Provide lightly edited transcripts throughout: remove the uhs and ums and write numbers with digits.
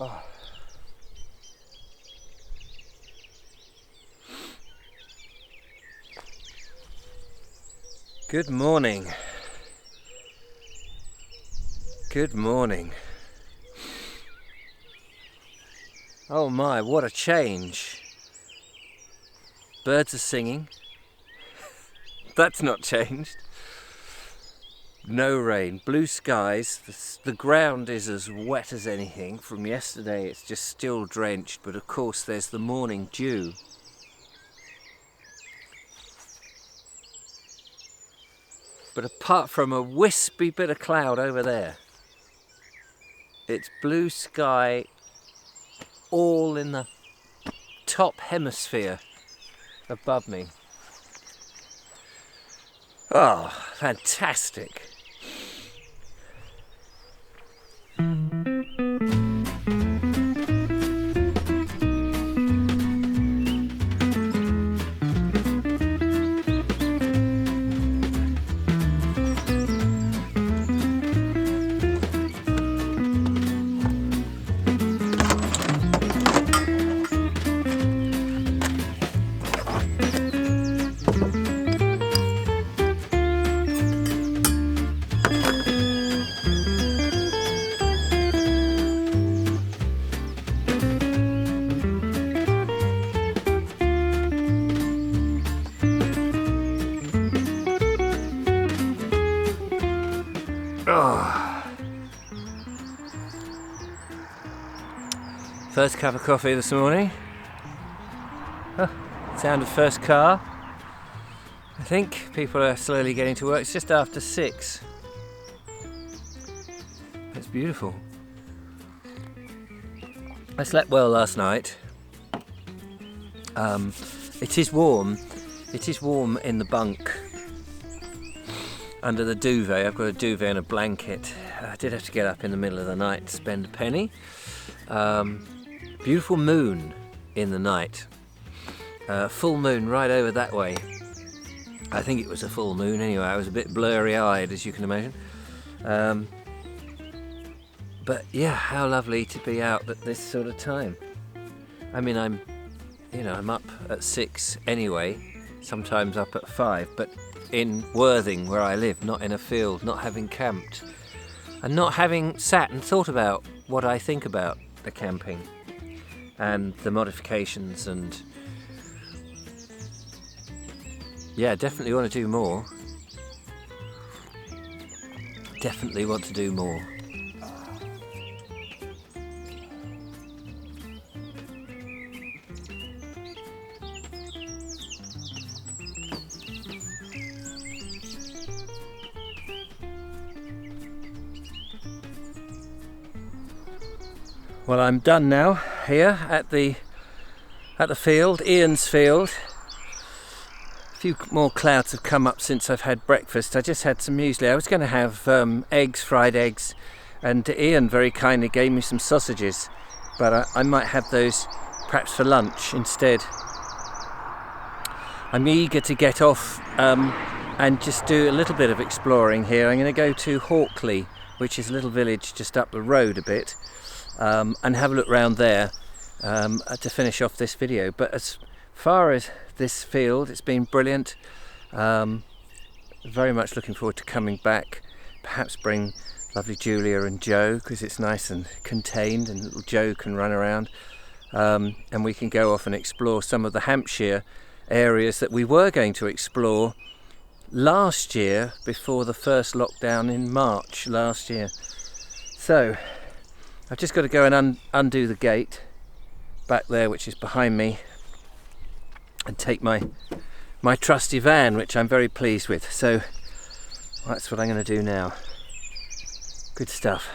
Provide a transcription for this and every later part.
Oh. Good morning. Good morning. Oh my, what a change. Birds are singing. That's not changed. No rain, blue skies. The ground is as wet as anything. From yesterday it's just still drenched, but of course there's the morning dew. But apart from a wispy bit of cloud over there, it's blue sky all in the top hemisphere above me. Oh, fantastic. Oh. First cup of coffee this morning. Oh, sound of first car. I think people are slowly getting to work. It's just after 6. It's beautiful. I slept well last night. It is warm. It is warm in the bunk. Under the duvet. I've got a duvet and a blanket. I did have to get up in the middle of the night to spend a penny. Beautiful moon in the night. Full moon right over that way. I think it was a full moon anyway. I was a bit blurry-eyed, as you can imagine. But yeah, how lovely to be out at this sort of time. I mean, I'm up at 6 anyway. Sometimes up at 5, but in Worthing, where I live, not in a field, not having camped, and not having sat and thought about what I think about the camping and the modifications, and yeah, definitely want to do more. Definitely want to do more. Well, I'm done now here at the field, Ian's field. A few more clouds have come up since I've had breakfast. I just had some muesli. I was going to have eggs, fried eggs, and Ian very kindly gave me some sausages, but I might have those perhaps for lunch instead. I'm eager to get off and just do a little bit of exploring here. I'm going to go to Hawkley, which is a little village just up the road a bit. And have a look round there to finish off this video. But as far as this field, it's been brilliant. Very much looking forward to coming back. Perhaps bring lovely Julia and Joe, because it's nice and contained and little Joe can run around. And we can go off and explore some of the Hampshire areas that we were going to explore last year, before the first lockdown in March last year. So I've just got to go and undo the gate back there, which is behind me, and take my trusty van, which I'm very pleased with. So that's what I'm going to do now. Good stuff.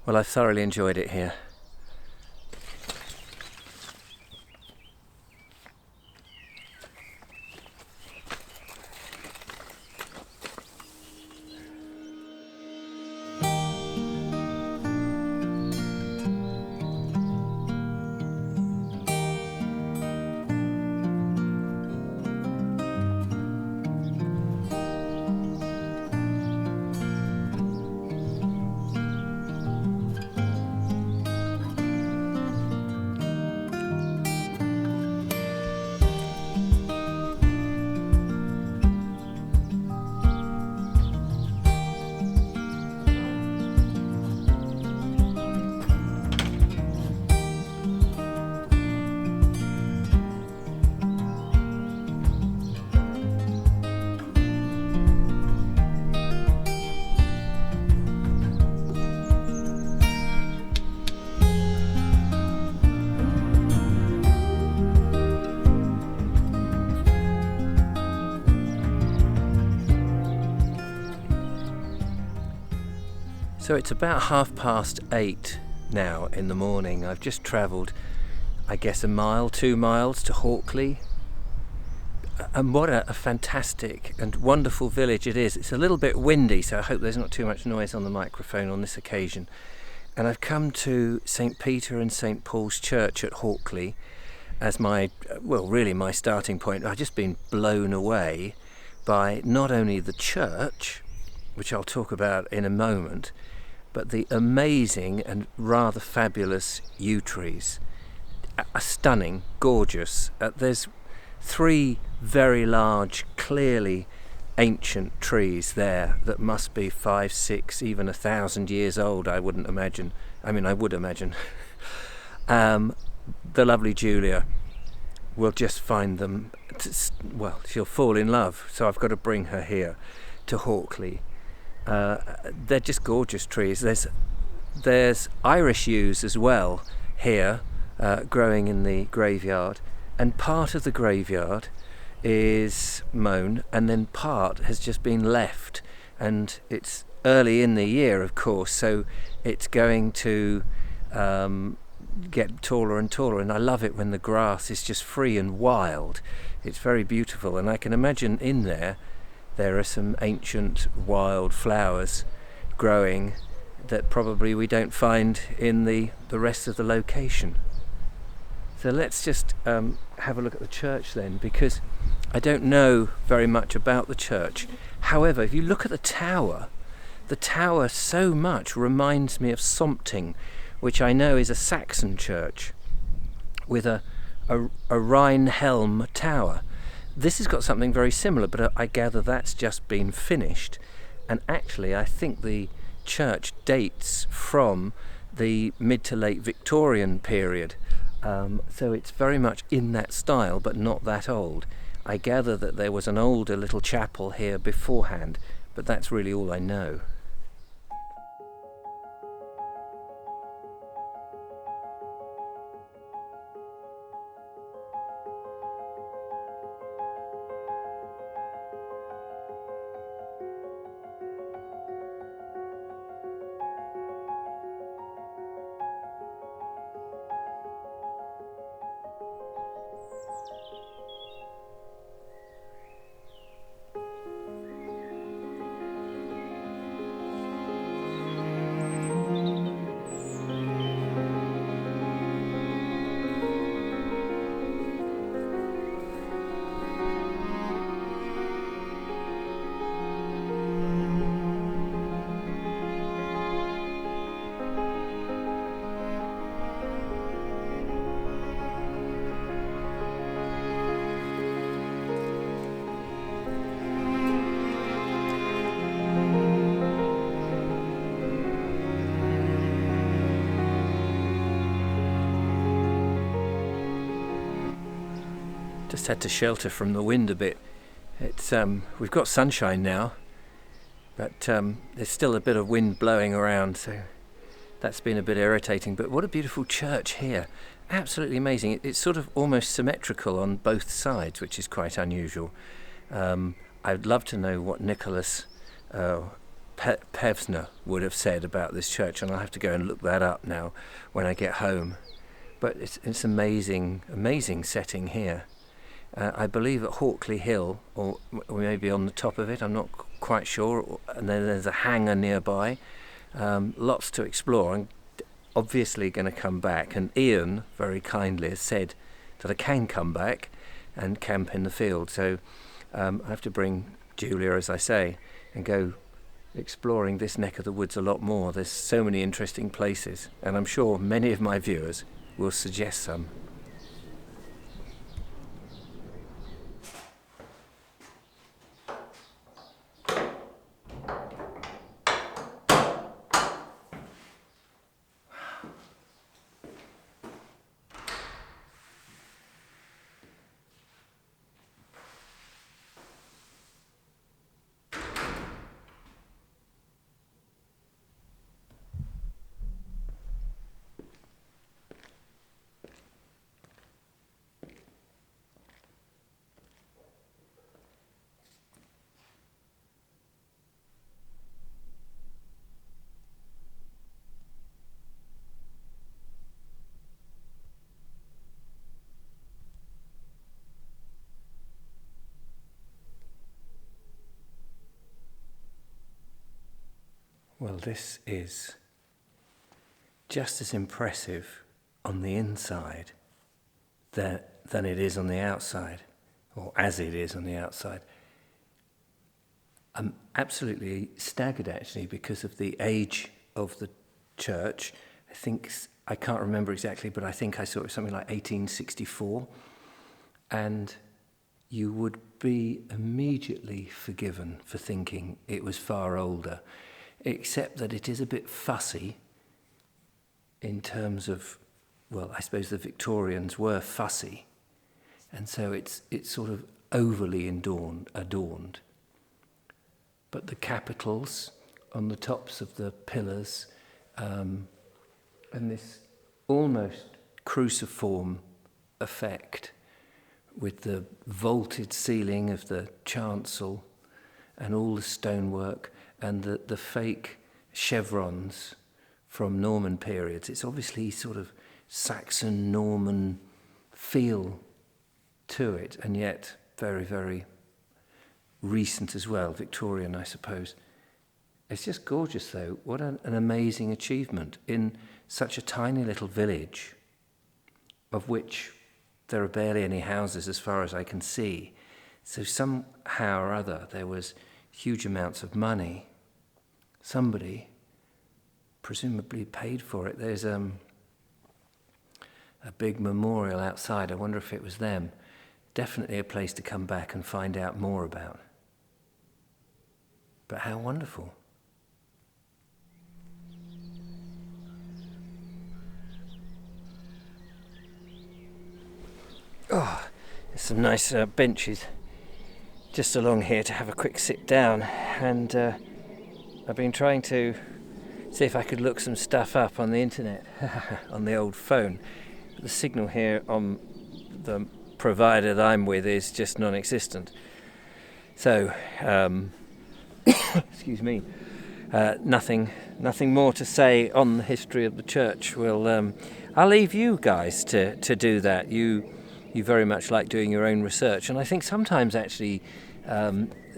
Well, I've thoroughly enjoyed it here. So it's about 8:30 now in the morning. I've just travelled, I guess, 2 miles to Hawkley. And what a fantastic and wonderful village it is. It's a little bit windy, so I hope there's not too much noise on the microphone on this occasion. And I've come to St. Peter and St. Paul's Church at Hawkley as my starting point. I've just been blown away by not only the church, which I'll talk about in a moment, but the amazing and rather fabulous yew trees. Stunning, gorgeous. There's 3 very large, clearly ancient trees there that must be 5, 6, even 1,000 years old, I would imagine. The lovely Julia will just find them, she'll fall in love, so I've got to bring her here to Hawkley. They're just gorgeous trees. There's Irish yews as well here, growing in the graveyard, and part of the graveyard is mown and then part has just been left, and it's early in the year, of course, so it's going to get taller and taller, and I love it when the grass is just free and wild. It's very beautiful, and I can imagine in there are some ancient wild flowers growing that probably we don't find in the rest of the location. So let's just have a look at the church then, because I don't know very much about the church. However, if you look at the tower so much reminds me of Sompting, which I know is a Saxon church with a Rhine-helm tower. This has got something very similar, but I gather that's just been finished. And actually, I think the church dates from the mid to late Victorian period. So it's very much in that style, but not that old. I gather that there was an older little chapel here beforehand, but that's really all I know. Just had to shelter from the wind a bit. It's we've got sunshine now, but there's still a bit of wind blowing around, so that's been a bit irritating. But what a beautiful church here. Absolutely amazing. It's sort of almost symmetrical on both sides, which is quite unusual. I'd love to know what Nicholas Pevsner would have said about this church, and I'll have to go and look that up now when I get home. But it's amazing setting here. I believe at Hawkley Hill, or maybe on the top of it, I'm not quite sure, and then there's a hangar nearby. Lots to explore. I'm obviously going to come back, and Ian very kindly has said that I can come back and camp in the field, so I have to bring Julia, as I say, and go exploring this neck of the woods a lot more. There's so many interesting places, and I'm sure many of my viewers will suggest some. Well, this is just as impressive on the inside than it is on the outside, or as it is on the outside. I'm absolutely staggered, actually, because of the age of the church. I can't remember exactly, but I think I saw it something like 1864. And you would be immediately forgiven for thinking it was far older, except that it is a bit fussy in terms of, well, I suppose the Victorians were fussy, and so it's sort of overly adorned. But the capitals on the tops of the pillars, and this almost cruciform effect with the vaulted ceiling of the chancel and all the stonework and the fake chevrons from Norman periods. It's obviously sort of Saxon, Norman feel to it, and yet very, very recent as well, Victorian, I suppose. It's just gorgeous, though. What an amazing achievement in such a tiny little village, of which there are barely any houses as far as I can see. So somehow or other there was huge amounts of money. Somebody presumably paid for it. There's a big memorial outside. I wonder if it was them. Definitely a place to come back and find out more about. But how wonderful. Oh, there's some nice benches just along here to have a quick sit down, and I've been trying to see if I could look some stuff up on the internet on the old phone. But the signal here on the provider that I'm with is just non-existent. So, excuse me, nothing more to say on the history of the church. I'll leave you guys to do that. You very much like doing your own research, and I think sometimes actually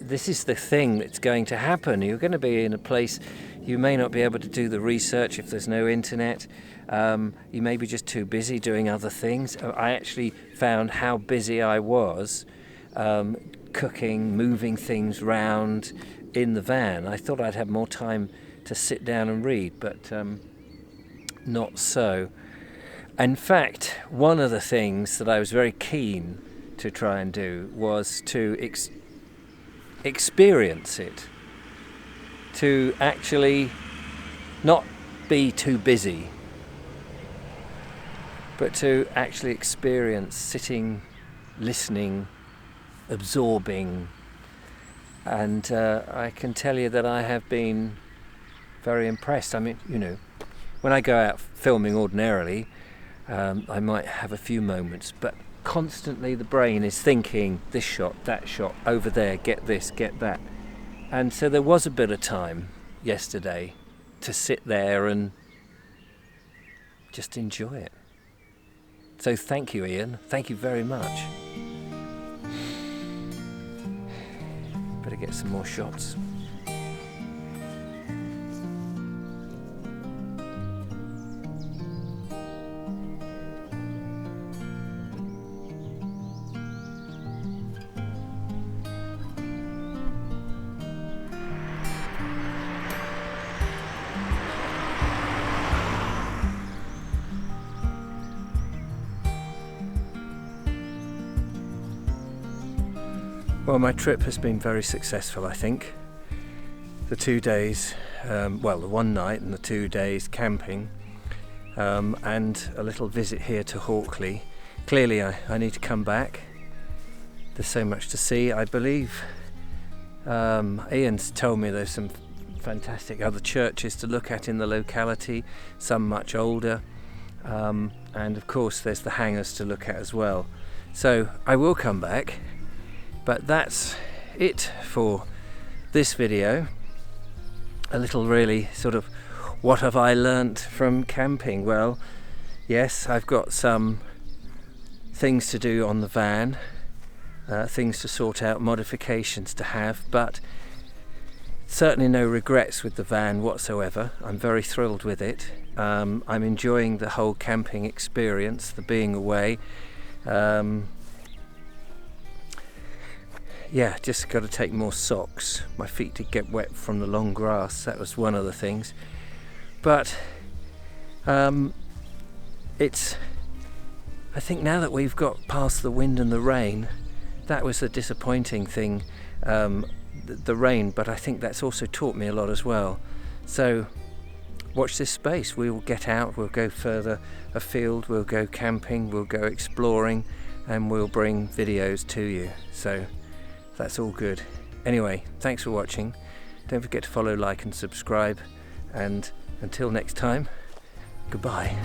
this is the thing that's going to happen. You're going to be in a place you may not be able to do the research if there's no internet. You may be just too busy doing other things. I actually found how busy I was cooking, moving things round in the van. I thought I'd have more time to sit down and read, but not so. In fact, one of the things that I was very keen to try and do was to experience it, to actually not be too busy, but to actually experience sitting, listening, absorbing. And I can tell you that I have been very impressed. I mean, when I go out filming ordinarily, I might have a few moments, but constantly the brain is thinking, this shot, that shot, over there, get this, get that. And so there was a bit of time yesterday to sit there and just enjoy it. So thank you, Ian. Thank you very much. Better get some more shots. Well, my trip has been very successful, I think. The 2 days, the one night and the 2 days camping, and a little visit here to Hawkley. Clearly I need to come back. There's so much to see. I believe Ian's told me there's some fantastic other churches to look at in the locality, some much older, and of course there's the hangars to look at as well. So I will come back. But that's it for this video. A little really sort of, what have I learnt from camping? Well, yes, I've got some things to do on the van, things to sort out, modifications to have, but Certainly no regrets with the van whatsoever. I'm very thrilled with it. I'm enjoying the whole camping experience, the being away. Yeah, just got to take more socks. My feet did get wet from the long grass. That was one of the things. But it's, I think now that we've got past the wind and the rain, that was the disappointing thing, the rain, but I think that's also taught me a lot as well. So watch this space. We will get out, we'll go further afield, we'll go camping, we'll go exploring, and we'll bring videos to you. So that's all good. Anyway, thanks for watching. Don't forget to follow, like and subscribe, and until next time, goodbye.